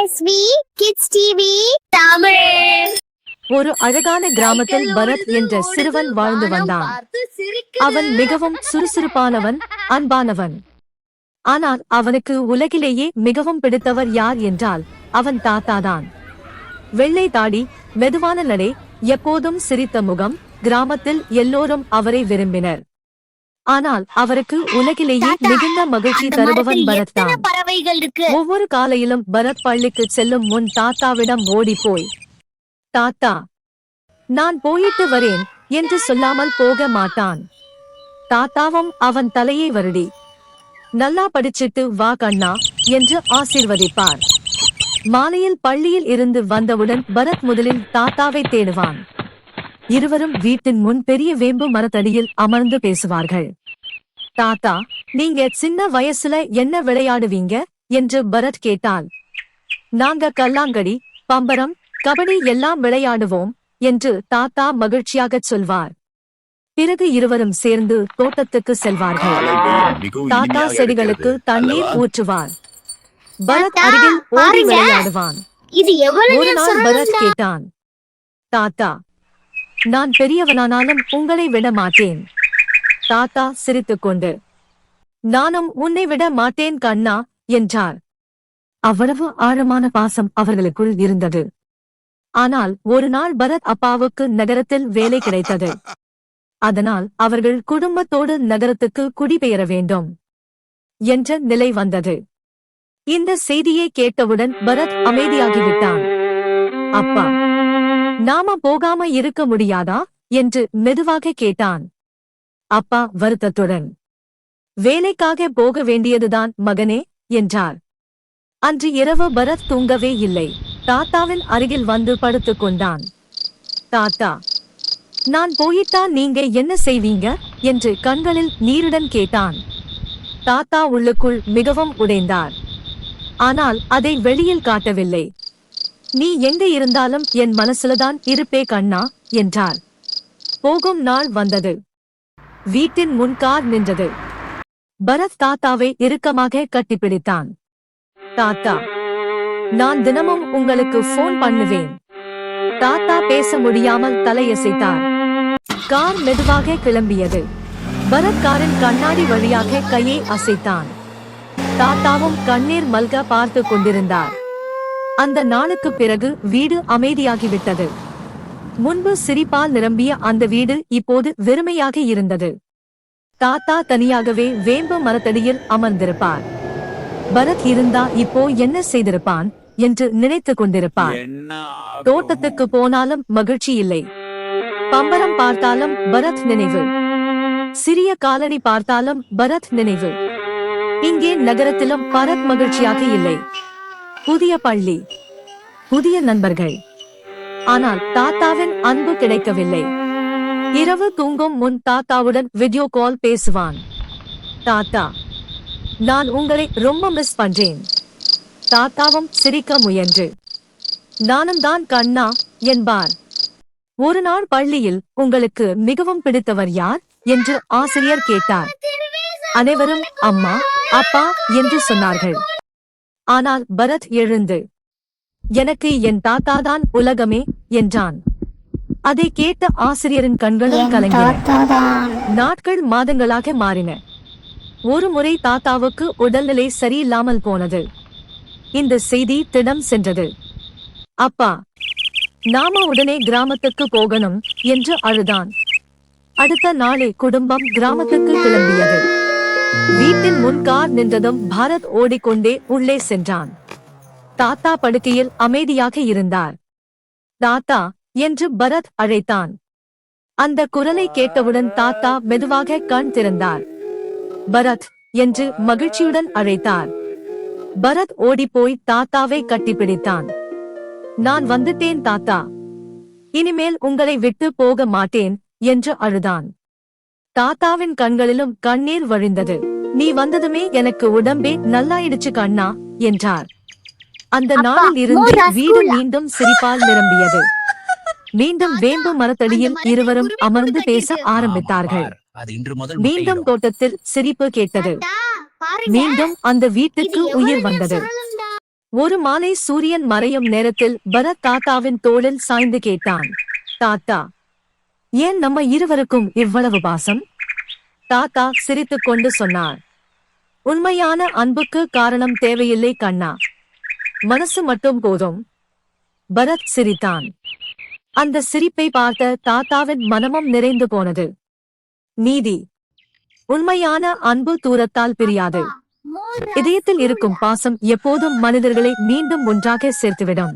SV kids TV Tamil. ஒரு அழகான கிராமத்தில் பரத் என்ற சிறுவன் வாழ்ந்து வந்தான். அவன் மிகவும் சுறுசுறுப்பானவன், அன்பானவன். ஆனால் அவனுக்கு உலகிலேயே மிகவும் பிடித்தவர் யார் என்றால் அவன் தாத்தாதான். வெள்ளை தாடி, மெதுவான நடை, எப்போதும் சிரித்த முகம், கிராமத்தில் எல்லோரும் அவரை விரும்பினர். ஆனால் அவருக்கு உலகிலேயே மிகுந்த மகிழ்ச்சி தருபவன் பரத் தான். ஒவ்வொரு காலையிலும் பரத் பள்ளிக்கு செல்லும் முன் தாத்தாவிடம் ஓடி போய், தாத்தா, நான் போயிட்டு வரேன் என்று சொல்லாமல் போக மாட்டான். தாத்தாவும் அவன் தலையை வருடி, நல்லா படிச்சிட்டு வா கண்ணா என்று ஆசீர்வதிப்பார். மாலையில் பள்ளியில் இருந்து வந்தவுடன் பரத் முதலில் தாத்தாவை தேடுவான். இருவரும் வீட்டின் முன் பெரிய வேம்பு மரத்தடியில் அமர்ந்து பேசுவார்கள். தாத்தா, நீங்க சின்ன வயசுல என்ன விளையாடுவீங்க என்று பரத் கேட்டாள். நாங்க கல்லாங்கடி, பம்பரம், கபடி எல்லாம் விளையாடுவோம் என்று தாத்தா மகிழ்ச்சியாகச் சொல்வார். பிறகு இருவரும் சேர்ந்து தோட்டத்துக்கு செல்வார்கள். தாத்தா செடிகளுக்கு தண்ணீர் ஊற்றுவார். பரத் அருகில் ஓடி விளையாடுவான். ஒரு நாள் பரத் கேட்டான், தாத்தா, நான் பெரியவனானாலும் உங்களை விட மாட்டேன். தாத்தா சிரித்துக்கொண்டு, நானும் உன்னை விட மாட்டேன் கண்ணா என்றார். அவ்வளவு ஆழமான பாசம் அவர்களுக்குள் இருந்தது. ஆனால் ஒரு நாள் பரத் அப்பாவுக்கு நகரத்தில் வேலை கிடைத்தது. அதனால் அவர்கள் குடும்பத்தோடு நகரத்துக்கு குடிபெயர வேண்டும் என்ற நிலை வந்தது. இந்த செய்தியை கேட்டவுடன் பரத் அமைதியாகிவிட்டான். அப்பா, நாம போகாம இருக்க முடியாதா என்று மெதுவாக கேட்டான். அப்பா வருத்தத்துடன், வேலைக்காக போக வேண்டியதுதான் மகனே என்றார். அன்று இரவு பரத் தூங்கவே இல்லை. தாத்தாவின் அருகில் வந்து படுத்துக் கொண்டான். தாத்தா, நான் போயிட்டா நீங்க என்ன செய்வீங்க என்று கண்களில் நீருடன் கேட்டான். தாத்தா உள்ளுக்குள் மிகவும் உடைந்தார். ஆனால் அதை வெளியில் காட்டவில்லை. நீ எங்க இருந்தாலும் என் மனசுலதான் இருப்பே கண்ணா என்றார். போகும் நாள் வந்தது. வீட்டின் முன் கார் நின்றது. பரத் தாத்தாவை இறுக்கமாக கட்டிப்பிடித்தான். தாத்தா, நான் தினமும் உங்களுக்கு போன் பண்ணுவேன். தாத்தா பேச முடியாமல் தலையசைத்தார். கார் மெதுவாக கிளம்பியது. பரத் காரின் கண்ணாடி வழியாக கையை அசைத்தான். தாத்தாவும் கண்ணீர் மல்க பார்த்து கொண்டிருந்தார். அந்த நாளுக்கு பிறகு வீடு அமைதியாகிவிட்டது. முன்பு சிரிப்பால் நிரம்பிய அந்த வீடு இப்போது வெறுமையாக இருந்தது. தாத்தா தனியாகவே வேம்பு மரத்தடியில் அமர்ந்திருப்பார். பரத் இருந்தா இப்போ என்ன செய்திருப்பான் என்று நினைத்துக் கொண்டிருப்பார். தோட்டத்துக்கு போனாலும் மகிழ்ச்சி இல்லை. பம்பரம் பார்த்தாலும் பரத் நினைவு. சிறிய காலடி பார்த்தாலும் பரத் நினைவு. இங்கே நகரத்திலும் பரத் மகிழ்ச்சியாக இல்லை. புதிய பள்ளி, புதிய நண்பர்கள். ஆனால் தாத்தாவின் அன்பு கிடைக்கவில்லை. இரவு தூங்கும் முன் தாத்தாவுடன் வீடியோ கால் பேசுவான். தாத்தா, நான் உங்களை ரொம்ப மிஸ் பண்றேன். தாத்தாவும் சிரிக்க முயன்று, நானும் தான் கண்ணா என்பார். ஒரு நாள் பள்ளியில் உங்களுக்கு மிகவும் பிடித்தவர் யார் என்று ஆசிரியர் கேட்டார். அனைவரும் அம்மா, அப்பா என்று சொன்னார்கள். ஆனால் பரத் எழுந்து, எனக்கு என் தாத்தாதான் உலகமே என்றான். அதை கேட்ட ஆசிரியரின் கண்களும் கலங்கின. நாட்கள் மாதங்களாக மாறின. ஒரு முறை தாத்தாவுக்கு உடல்நிலை சரியில்லாமல் போனது. இந்த செய்தி திடம் சென்றது. அப்பா, நாம உடனே கிராமத்துக்கு போகணும் என்று அழுதான். அடுத்த நாளே குடும்பம் கிராமத்துக்கு கிளம்பியது. வீட்டின் முன் கார் நின்றதும் பாரத் ஓடிக்கொண்டே உள்ளே சென்றான். தாத்தா படுக்கையில் அமைதியாக இருந்தார். தாத்தா என்று பரத் அழைத்தான். அந்த குரலை கேட்டவுடன் தாத்தா மெதுவாக கண் திறந்தார். பரத் என்று மகிழ்ச்சியுடன் அழைத்தார். பரத் ஓடிப்போய் தாத்தாவை கட்டிப்பிடித்தான். நான் வந்துட்டேன் தாத்தா, இனிமேல் உங்களை விட்டு போக மாட்டேன் என்று அழுதான். தாத்தாவின் கண்களிலும் கண்ணீர் வழிந்தது. நீ வந்ததுமே எனக்கு உடம்பே நல்லாயிடுச்சு கண்ணா என்றார். அந்த நாளில் இருந்து வீடு மீண்டும் சிரிப்பால் நிரம்பியது. மீண்டும் வேம்பு மரத்தடியில் இருவரும் அமர்ந்து பேச ஆரம்பித்தார்கள். மீண்டும் தோட்டத்தில் சிரிப்பு கேட்டது. மீண்டும் அந்த வீட்டுக்கு உயிர் வந்தது. ஒரு மாலை சூரியன் மறையும் நேரத்தில் பரத் தாத்தாவின் தோளில் சாய்ந்து கேட்டான், தாத்தா, ஏன் நம்ம இருவருக்கும் இவ்வளவு பாசம்? தாத்தா சிரித்துக் கொண்டு சொன்னார், உண்மையான அன்புக்கு காரணம் தேவையில்லை கண்ணா, மனசு மட்டும் போதும். பரத் சிரித்தான். அந்த சிரிப்பை பார்த்த தாத்தாவின் மனமும் நிறைந்து போனது. நீதி. உண்மையான அன்பு தூரத்தால் பிரியாது. இதயத்தில் இருக்கும் பாசம் எப்போதும் மனிதர்களை மீண்டும் ஒன்றாக சேர்த்துவிடும்.